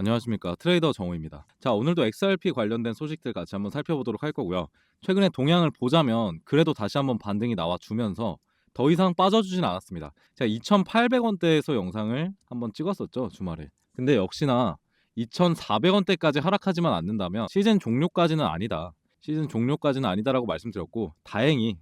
안녕하십니까, 트레이더 정우입니다. 자, 오늘도 XRP 관련된 소식들 같이 한번 살펴보도록 할 거고요. 최근에 동향을 보자면 그래도 다시 한번 반등이 나와주면서 더 이상 빠져주진 않았습니다. 제가 2,800원대에서 영상을 한번 찍었었죠, 주말에. 근데 역시나 2,400원대까지 하락하지만 않는다면 시즌 종료까지는 아니다. 시즌 종료까지는 아니다라고 말씀드렸고, 다행히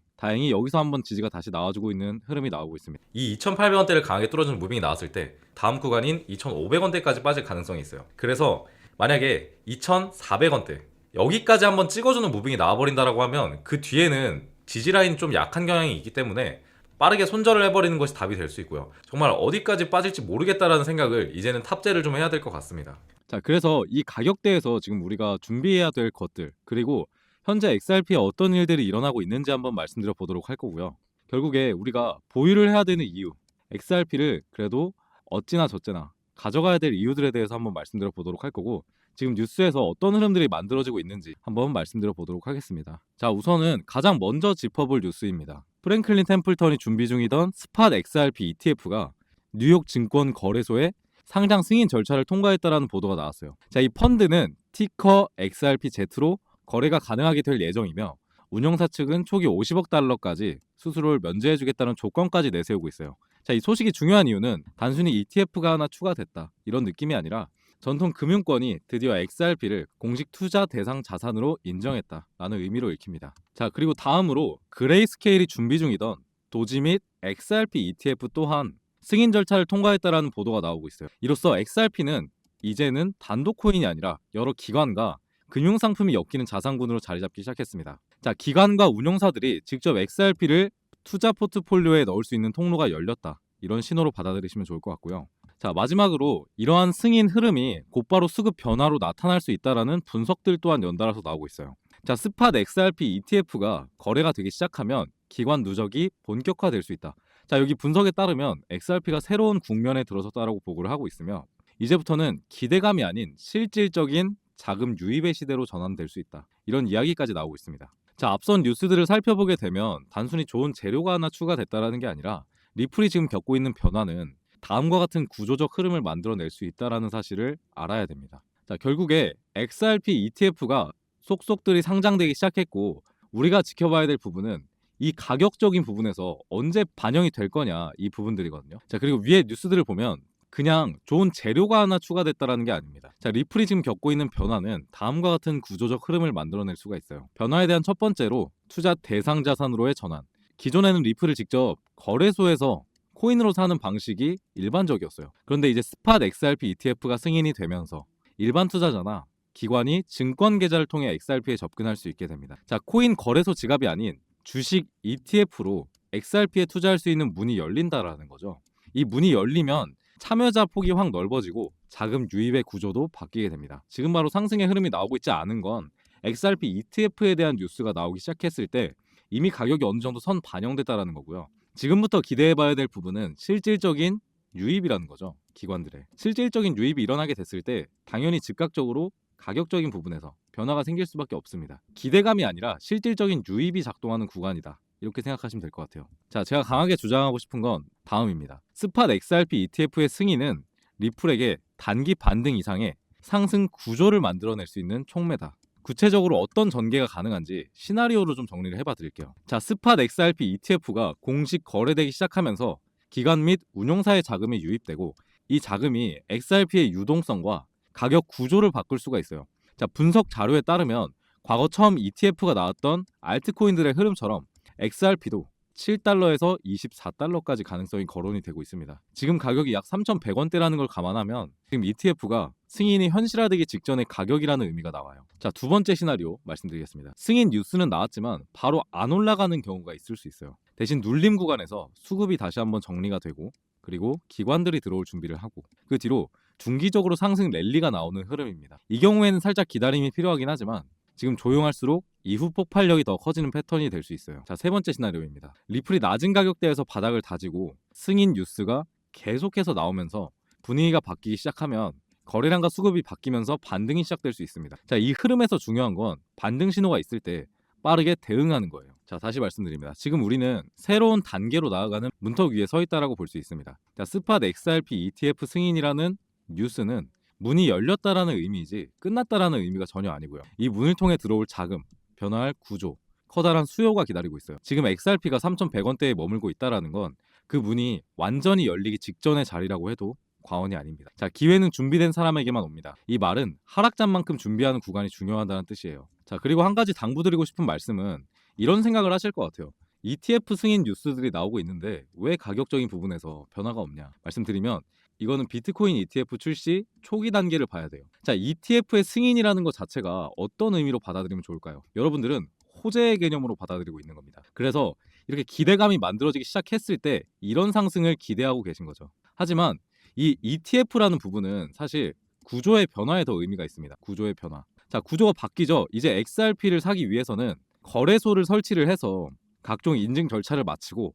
여기서 한번 지지가 다시 나와주고 있는 흐름이 나오고 있습니다. 이 2,800원대를 강하게 뚫어주는 무빙이 나왔을 때 다음 구간인 2,500원대까지 빠질 가능성이 있어요. 그래서 만약에 2,400원대 여기까지 한번 찍어주는 무빙이 나와버린다라고 하면 그 뒤에는 지지라인이 좀 약한 경향이 있기 때문에 빠르게 손절을 해버리는 것이 답이 될 수 있고요. 정말 어디까지 빠질지 모르겠다라는 생각을 이제는 탑재를 좀 해야 될 것 같습니다. 자, 그래서 이 가격대에서 지금 우리가 준비해야 될 것들, 그리고 현재 XRP에 어떤 일들이 일어나고 있는지 한번 말씀드려 보도록 할 거고요. 결국에 우리가 보유를 해야 되는 이유, XRP를 그래도 어찌나 저찌나 가져가야 될 이유들에 대해서 한번 말씀드려 보도록 할 거고, 지금 뉴스에서 어떤 흐름들이 만들어지고 있는지 한번 말씀드려 보도록 하겠습니다. 자, 우선은 가장 먼저 짚어볼 뉴스입니다. 프랭클린 템플턴이 준비 중이던 스팟 XRP ETF가 뉴욕 증권 거래소에 상장 승인 절차를 통과했다라는 보도가 나왔어요. 자, 이 펀드는 티커 XRPZ로 거래가 가능하게 될 예정이며 운영사 측은 초기 50억 달러까지 수수료를 면제해주겠다는 조건까지 내세우고 있어요. 자, 이 소식이 중요한 이유는 단순히 ETF가 하나 추가됐다 이런 느낌이 아니라 전통 금융권이 드디어 XRP를 공식 투자 대상 자산으로 인정했다라는 의미로 읽힙니다. 자, 그리고 다음으로 그레이스케일이 준비 중이던 도지 및 XRP ETF 또한 승인 절차를 통과했다라는 보도가 나오고 있어요. 이로써 XRP는 이제는 단독 코인이 아니라 여러 기관과 금융상품이 엮이는 자산군으로 자리 잡기 시작했습니다. 자, 기관과 운용사들이 직접 XRP를 투자 포트폴리오에 넣을 수 있는 통로가 열렸다. 이런 신호로 받아들이시면 좋을 것 같고요. 자, 마지막으로 이러한 승인 흐름이 곧바로 수급 변화로 나타날 수 있다라는 분석들 또한 연달아서 나오고 있어요. 자, 스팟 XRP ETF가 거래가 되기 시작하면 기관 누적이 본격화될 수 있다. 자, 여기 분석에 따르면 XRP가 새로운 국면에 들어섰다라고 보고를 하고 있으며 이제부터는 기대감이 아닌 실질적인 자금 유입의 시대로 전환될 수 있다. 이런 이야기까지 나오고 있습니다. 자, 앞선 뉴스들을 살펴보게 되면 단순히 좋은 재료가 하나 추가됐다라는 게 아니라 리플이 지금 겪고 있는 변화는 다음과 같은 구조적 흐름을 만들어낼 수 있다라는 사실을 알아야 됩니다. 자, 결국에 XRP ETF가 속속들이 상장되기 시작했고 우리가 지켜봐야 될 부분은 이 가격적인 부분에서 언제 반영이 될 거냐 이 부분들이거든요. 자, 그리고 위에 뉴스들을 보면 그냥 좋은 재료가 하나 추가됐다라는 게 아닙니다. 자, 리플이 지금 겪고 있는 변화는 다음과 같은 구조적 흐름을 만들어낼 수가 있어요. 변화에 대한 첫 번째로 투자 대상 자산으로의 전환. 기존에는 리플을 직접 거래소에서 코인으로 사는 방식이 일반적이었어요. 그런데 이제 스팟 XRP ETF가 승인이 되면서 일반 투자자나 기관이 증권 계좌를 통해 XRP에 접근할 수 있게 됩니다. 자, 코인 거래소 지갑이 아닌 주식 ETF로 XRP에 투자할 수 있는 문이 열린다라는 거죠. 이 문이 열리면 참여자 폭이 확 넓어지고 자금 유입의 구조도 바뀌게 됩니다. 지금 바로 상승의 흐름이 나오고 있지 않은 건 XRP ETF에 대한 뉴스가 나오기 시작했을 때 이미 가격이 어느 정도 선 반영됐다라는 거고요. 지금부터 기대해봐야 될 부분은 실질적인 유입이라는 거죠. 기관들의 실질적인 유입이 일어나게 됐을 때 당연히 즉각적으로 가격적인 부분에서 변화가 생길 수밖에 없습니다. 기대감이 아니라 실질적인 유입이 작동하는 구간이다. 이렇게 생각하시면 될 것 같아요. 자, 제가 강하게 주장하고 싶은 건 다음입니다. 스팟 XRP ETF의 승인은 리플에게 단기 반등 이상의 상승 구조를 만들어낼 수 있는 촉매다. 구체적으로 어떤 전개가 가능한지 시나리오로 좀 정리를 해봐 드릴게요. 자, 스팟 XRP ETF가 공식 거래되기 시작하면서 기관 및 운용사의 자금이 유입되고 이 자금이 XRP의 유동성과 가격 구조를 바꿀 수가 있어요. 자, 분석 자료에 따르면 과거 처음 ETF가 나왔던 알트코인들의 흐름처럼 XRP도 7달러에서 24달러까지 가능성이 거론이 되고 있습니다. 지금 가격이 약 3,100원대라는 걸 감안하면 지금 ETF가 승인이 현실화되기 직전의 가격이라는 의미가 나와요. 자, 두 번째 시나리오 말씀드리겠습니다. 승인 뉴스는 나왔지만 바로 안 올라가는 경우가 있을 수 있어요. 대신 눌림 구간에서 수급이 다시 한번 정리가 되고 그리고 기관들이 들어올 준비를 하고 그 뒤로 중기적으로 상승 랠리가 나오는 흐름입니다. 이 경우에는 살짝 기다림이 필요하긴 하지만 지금 조용할수록 이후 폭발력이 더 커지는 패턴이 될 수 있어요. 자, 세 번째 시나리오입니다. 리플이 낮은 가격대에서 바닥을 다지고 승인 뉴스가 계속해서 나오면서 분위기가 바뀌기 시작하면 거래량과 수급이 바뀌면서 반등이 시작될 수 있습니다. 자, 이 흐름에서 중요한 건 반등 신호가 있을 때 빠르게 대응하는 거예요. 자, 다시 말씀드립니다. 지금 우리는 새로운 단계로 나아가는 문턱 위에 서 있다라고 볼 수 있습니다. 자, 스팟 XRP ETF 승인이라는 뉴스는 문이 열렸다라는 의미이지 끝났다라는 의미가 전혀 아니고요. 이 문을 통해 들어올 자금, 변화할 구조, 커다란 수요가 기다리고 있어요. 지금 XRP가 3,100원대에 머물고 있다라는 건 그 문이 완전히 열리기 직전의 자리라고 해도 과언이 아닙니다. 자, 기회는 준비된 사람에게만 옵니다. 이 말은 하락장만큼 준비하는 구간이 중요하다는 뜻이에요. 자, 그리고 한 가지 당부드리고 싶은 말씀은 이런 생각을 하실 것 같아요. ETF 승인 뉴스들이 나오고 있는데 왜 가격적인 부분에서 변화가 없냐 말씀드리면, 이거는 비트코인 ETF 출시 초기 단계를 봐야 돼요. 자, ETF의 승인이라는 것 자체가 어떤 의미로 받아들이면 좋을까요? 여러분들은 호재의 개념으로 받아들이고 있는 겁니다. 그래서 이렇게 기대감이 만들어지기 시작했을 때 이런 상승을 기대하고 계신 거죠. 하지만 이 ETF라는 부분은 사실 구조의 변화에 더 의미가 있습니다. 구조의 변화. 자, 구조가 바뀌죠. 이제 XRP를 사기 위해서는 거래소를 설치를 해서 각종 인증 절차를 마치고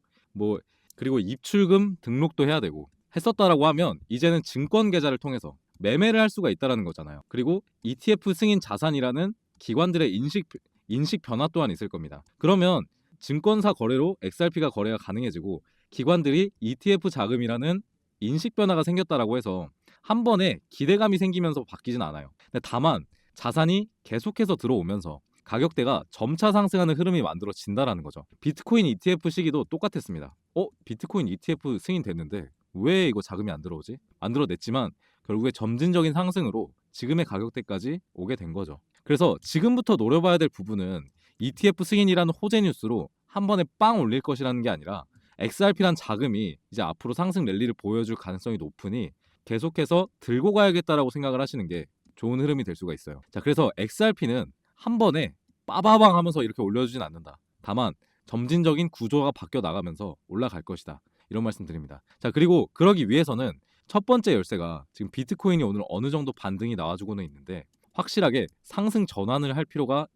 그리고 입출금 등록도 해야 되고 했었다라고 하면 이제는 증권 계좌를 통해서 매매를 할 수가 있다라는 거잖아요. 그리고 ETF 승인 자산이라는 기관들의 인식 변화 또한 있을 겁니다. 그러면 증권사 거래로 XRP가 거래가 가능해지고 기관들이 ETF 자금이라는 인식 변화가 생겼다라고 해서 한 번에 기대감이 생기면서 바뀌진 않아요. 근데 다만 자산이 계속해서 들어오면서 가격대가 점차 상승하는 흐름이 만들어진다라는 거죠. 비트코인 ETF 시기도 똑같았습니다. 비트코인 ETF 승인됐는데 왜 이거 자금이 안 들어오지? 만들어냈지만 결국에 점진적인 상승으로 지금의 가격대까지 오게 된 거죠. 그래서 지금부터 노려봐야 될 부분은 ETF 승인이라는 호재 뉴스로 한 번에 빵 올릴 것이라는 게 아니라 XRP란 자금이 이제 앞으로 상승 랠리를 보여줄 가능성이 높으니 계속해서 들고 가야겠다라고 생각을 하시는 게 좋은 흐름이 될 수가 있어요. 자, 그래서 XRP는 한 번에 빠바방 하면서 이렇게 올려주진 않는다. 다만 점진적인 구조가 바뀌어 나가면서 올라갈 것이다. 이런 말씀 드립니다. 자, 그리고 그러기 위해서는 첫 번째 열쇠가 지금 비트코인이 오늘 어느 정도 반등이 나와주고는 있는데 확실하게 상승 전환을 할 필요가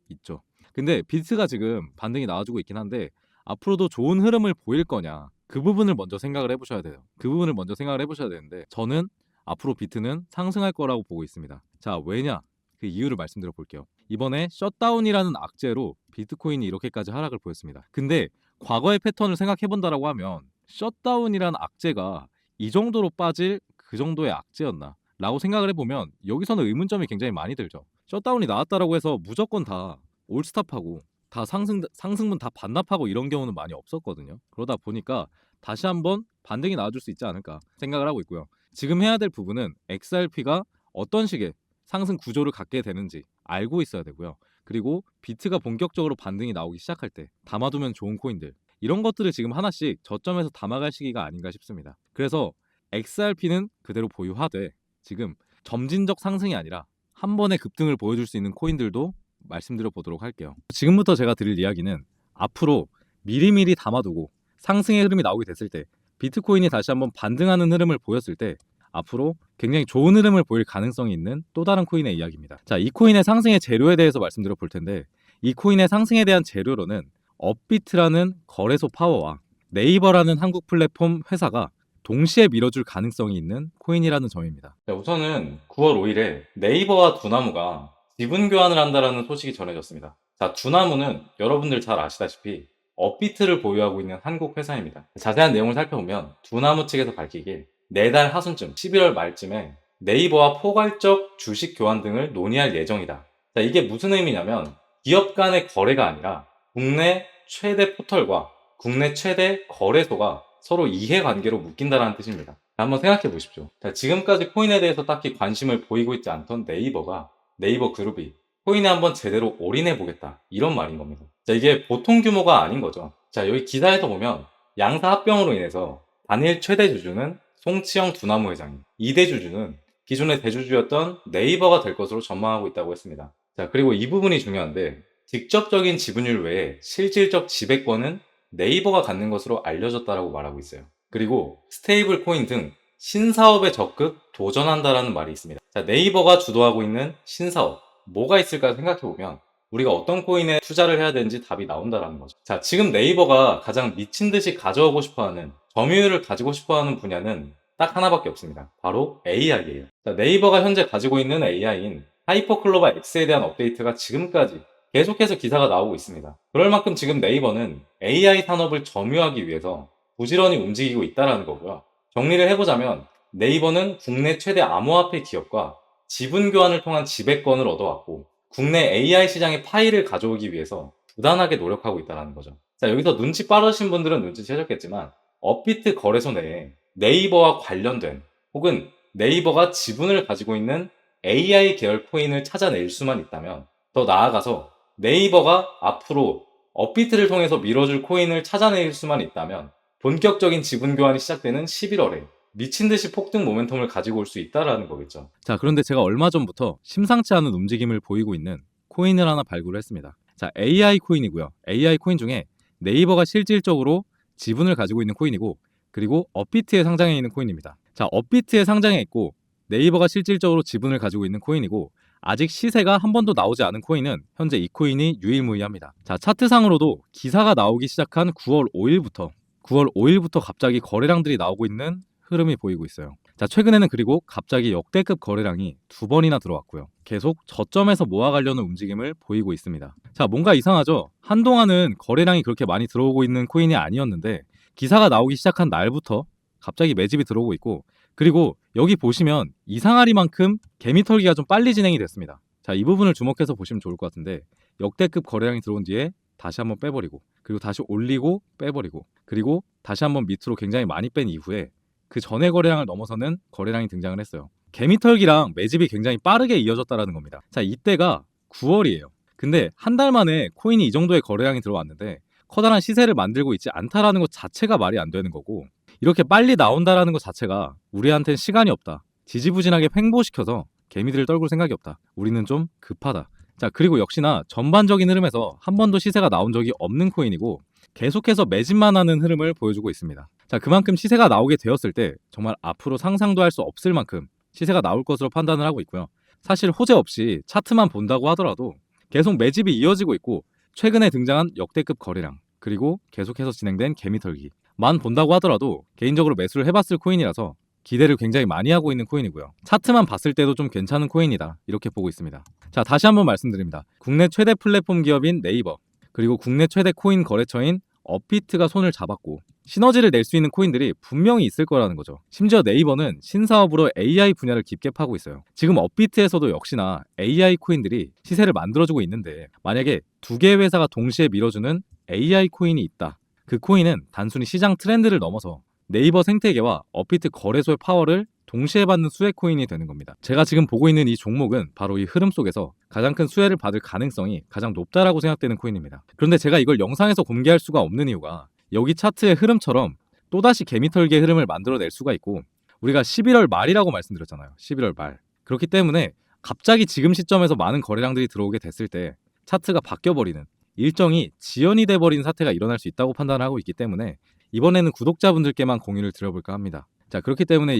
있죠. 근데 비트가 지금 반등이 나와주고 있긴 한데 앞으로도 좋은 흐름을 보일 거냐, 그 부분을 먼저 생각을 해보셔야 돼요. 그 부분을 먼저 생각을 해보셔야 되는데 저는 앞으로 비트는 상승할 거라고 보고 있습니다. 자, 왜냐? 그 이유를 말씀드려 볼게요. 이번에 셧다운이라는 악재로 비트코인이 이렇게까지 하락을 보였습니다. 근데 과거의 패턴을 생각해 본다라고 하면 셧다운이라는 악재가 이 정도로 빠질 그 정도의 악재였나? 라고 생각을 해보면 여기서는 의문점이 굉장히 많이 들죠. 셧다운이 나왔다라고 해서 무조건 다 올스탑하고 다 상승분 다 반납하고 이런 경우는 많이 없었거든요. 그러다 보니까 다시 한번 반등이 나와줄 수 있지 않을까 생각을 하고 있고요. 지금 해야 될 부분은 XRP가 어떤 식의 상승 구조를 갖게 되는지 알고 있어야 되고요. 그리고 비트가 본격적으로 반등이 나오기 시작할 때 담아두면 좋은 코인들, 이런 것들을 지금 하나씩 저점에서 담아갈 시기가 아닌가 싶습니다. 그래서 XRP는 그대로 보유하되 지금 점진적 상승이 아니라 한 번에 급등을 보여줄 수 있는 코인들도 말씀드려 보도록 할게요. 지금부터 제가 드릴 이야기는 앞으로 미리미리 담아두고 상승의 흐름이 나오게 됐을 때, 비트코인이 다시 한번 반등하는 흐름을 보였을 때 앞으로 굉장히 좋은 흐름을 보일 가능성이 있는 또 다른 코인의 이야기입니다. 자, 이 코인의 상승의 재료에 대해서 말씀드려 볼 텐데, 이 코인의 상승에 대한 재료로는 업비트라는 거래소 파워와 네이버라는 한국 플랫폼 회사가 동시에 밀어줄 가능성이 있는 코인이라는 점입니다. 자, 우선은 9월 5일에 네이버와 두나무가 지분 교환을 한다는 소식이 전해졌습니다. 자, 두나무는 여러분들 잘 아시다시피 업비트를 보유하고 있는 한국 회사입니다. 자세한 내용을 살펴보면 두나무 측에서 밝히길 내달 하순쯤 11월 말쯤에 네이버와 포괄적 주식 교환 등을 논의할 예정이다. 자, 이게 무슨 의미냐면 기업 간의 거래가 아니라 국내 최대 포털과 국내 최대 거래소가 서로 이해관계로 묶인다는 뜻입니다. 한번 생각해 보십시오. 자, 지금까지 코인에 대해서 딱히 관심을 보이고 있지 않던 네이버가, 네이버 그룹이 코인에 한번 제대로 올인해 보겠다, 이런 말인 겁니다. 자, 이게 보통 규모가 아닌 거죠. 자, 여기 기사에서 보면 양사 합병으로 인해서 단일 최대 주주는 송치영 두나무 회장이, 2대 주주는 기존의 대주주였던 네이버가 될 것으로 전망하고 있다고 했습니다. 자, 그리고 이 부분이 중요한데 직접적인 지분율 외에 실질적 지배권은 네이버가 갖는 것으로 알려졌다고 말하고 있어요. 그리고 스테이블 코인 등 신사업에 적극 도전한다라는 말이 있습니다. 자, 네이버가 주도하고 있는 신사업 뭐가 있을까 생각해보면 우리가 어떤 코인에 투자를 해야 되는지 답이 나온다라는 거죠. 자, 지금 네이버가 가장 미친 듯이 가져오고 싶어하는, 점유율을 가지고 싶어하는 분야는 딱 하나밖에 없습니다. 바로 AI예요. 자, 네이버가 현재 가지고 있는 AI인 하이퍼클로바 X에 대한 업데이트가 지금까지 계속해서 기사가 나오고 있습니다. 그럴 만큼 지금 네이버는 AI 산업을 점유하기 위해서 부지런히 움직이고 있다는 거고요. 정리를 해보자면 네이버는 국내 최대 암호화폐 기업과 지분 교환을 통한 지배권을 얻어왔고 국내 AI 시장의 파일을 가져오기 위해서 부단하게 노력하고 있다는 거죠. 자, 여기서 눈치 빠르신 분들은 눈치채셨겠지만 업비트 거래소 내에 네이버와 관련된 혹은 네이버가 지분을 가지고 있는 AI 계열 코인을 찾아낼 수만 있다면, 더 나아가서 네이버가 앞으로 업비트를 통해서 밀어줄 코인을 찾아낼 수만 있다면 본격적인 지분 교환이 시작되는 11월에 미친 듯이 폭등 모멘텀을 가지고 올 수 있다라는 거겠죠. 자, 그런데 제가 얼마 전부터 심상치 않은 움직임을 보이고 있는 코인을 하나 발굴을 했습니다. 자, AI 코인이고요. AI 코인 중에 네이버가 실질적으로 지분을 가지고 있는 코인이고, 그리고 업비트에 상장해 있는 코인입니다. 자, 업비트에 상장해 있고 네이버가 실질적으로 지분을 가지고 있는 코인이고, 아직 시세가 한 번도 나오지 않은 코인은 현재 이 코인이 유일무이합니다. 자, 차트상으로도 기사가 나오기 시작한 9월 5일부터 갑자기 거래량들이 나오고 있는 흐름이 보이고 있어요. 자, 최근에는 그리고 갑자기 역대급 거래량이 2번이나 들어왔고요. 계속 저점에서 모아가려는 움직임을 보이고 있습니다. 자, 뭔가 이상하죠? 한동안은 거래량이 그렇게 많이 들어오고 있는 코인이 아니었는데 기사가 나오기 시작한 날부터 갑자기 매집이 들어오고 있고, 그리고 여기 보시면 이상하리만큼 개미털기가 좀 빨리 진행이 됐습니다. 자, 이 부분을 주목해서 보시면 좋을 것 같은데, 역대급 거래량이 들어온 뒤에 다시 한번 빼버리고, 그리고 다시 올리고 빼버리고, 그리고 다시 한번 밑으로 굉장히 많이 뺀 이후에 그 전의 거래량을 넘어서는 거래량이 등장을 했어요. 개미털기랑 매집이 굉장히 빠르게 이어졌다라는 겁니다. 자, 이때가 9월이에요. 근데 한 달 만에 코인이 이 정도의 거래량이 들어왔는데 커다란 시세를 만들고 있지 않다라는 것 자체가 말이 안 되는 거고, 이렇게 빨리 나온다라는 것 자체가 우리한텐 시간이 없다, 지지부진하게 횡보시켜서 개미들을 떨굴 생각이 없다, 우리는 좀 급하다. 자, 그리고 역시나 전반적인 흐름에서 한 번도 시세가 나온 적이 없는 코인이고 계속해서 매집만 하는 흐름을 보여주고 있습니다. 자, 그만큼 시세가 나오게 되었을 때 정말 앞으로 상상도 할 수 없을 만큼 시세가 나올 것으로 판단을 하고 있고요. 사실 호재 없이 차트만 본다고 하더라도 계속 매집이 이어지고 있고, 최근에 등장한 역대급 거래량, 그리고 계속해서 진행된 개미털기만 본다고 하더라도 개인적으로 매수를 해봤을 코인이라서 기대를 굉장히 많이 하고 있는 코인이고요. 차트만 봤을 때도 좀 괜찮은 코인이다, 이렇게 보고 있습니다. 자, 다시 한번 말씀드립니다. 국내 최대 플랫폼 기업인 네이버, 그리고 국내 최대 코인 거래처인 업비트가 손을 잡았고 시너지를 낼 수 있는 코인들이 분명히 있을 거라는 거죠. 심지어 네이버는 신사업으로 AI 분야를 깊게 파고 있어요. 지금 업비트에서도 역시나 AI 코인들이 시세를 만들어주고 있는데, 만약에 두 개의 회사가 동시에 밀어주는 AI 코인이 있다, 그 코인은 단순히 시장 트렌드를 넘어서 네이버 생태계와 업비트 거래소의 파워를 동시에 받는 수혜 코인이 되는 겁니다. 제가 지금 보고 있는 이 종목은 바로 이 흐름 속에서 가장 큰 수혜를 받을 가능성이 가장 높다라고 생각되는 코인입니다. 그런데 제가 이걸 영상에서 공개할 수가 없는 이유가, 여기 차트의 흐름처럼 또다시 개미털기의 흐름을 만들어낼 수가 있고, 우리가 11월 말이라고 말씀드렸잖아요. 11월 말. 그렇기 때문에 갑자기 지금 시점에서 많은 거래량들이 들어오게 됐을 때 차트가 바뀌어버리는, 일정이 지연이 돼버린 사태가 일어날 수 있다고 판단을 하고 있기 때문에 이번에는 구독자분들께만 공유를 드려볼까 합니다. 자, 그렇기 때문에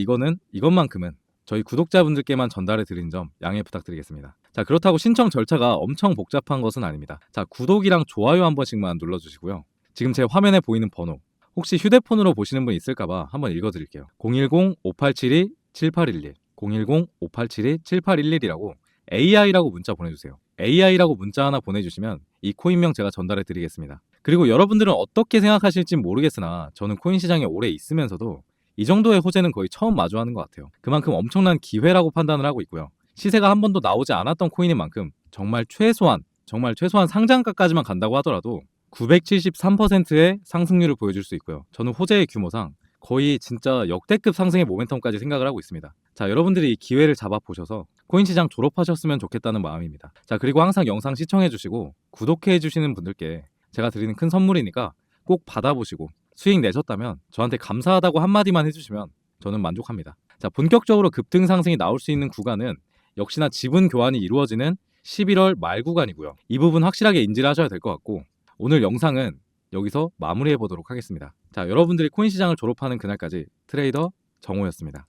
이것만큼은 저희 구독자분들께만 전달해 드린 점 양해 부탁드리겠습니다. 자, 그렇다고 신청 절차가 엄청 복잡한 것은 아닙니다. 자, 구독이랑 좋아요 한 번씩만 눌러주시고요. 지금 제 화면에 보이는 번호, 혹시 휴대폰으로 보시는 분 있을까봐 한번 읽어드릴게요. 010-5872-7811 010-5872-7811이라고 AI라고 문자 보내주세요. AI라고 문자 하나 보내주시면 이 코인명 제가 전달해 드리겠습니다. 그리고 여러분들은 어떻게 생각하실지 모르겠으나 저는 코인 시장에 오래 있으면서도 이 정도의 호재는 거의 처음 마주하는 것 같아요. 그만큼 엄청난 기회라고 판단을 하고 있고요. 시세가 한 번도 나오지 않았던 코인인 만큼 정말 최소한 상장가까지만 간다고 하더라도 973%의 상승률을 보여줄 수 있고요. 저는 호재의 규모상 거의 진짜 역대급 상승의 모멘텀까지 생각을 하고 있습니다. 자, 여러분들이 이 기회를 잡아보셔서 코인 시장 졸업하셨으면 좋겠다는 마음입니다. 자, 그리고 항상 영상 시청해주시고 구독해주시는 분들께 제가 드리는 큰 선물이니까 꼭 받아보시고 수익 내셨다면 저한테 감사하다고 한마디만 해주시면 저는 만족합니다. 자, 본격적으로 급등 상승이 나올 수 있는 구간은 역시나 지분 교환이 이루어지는 11월 말 구간이고요. 이 부분 확실하게 인지를 하셔야 될 것 같고, 오늘 영상은 여기서 마무리해 보도록 하겠습니다. 자, 여러분들이 코인 시장을 졸업하는 그날까지 트레이더 정호였습니다.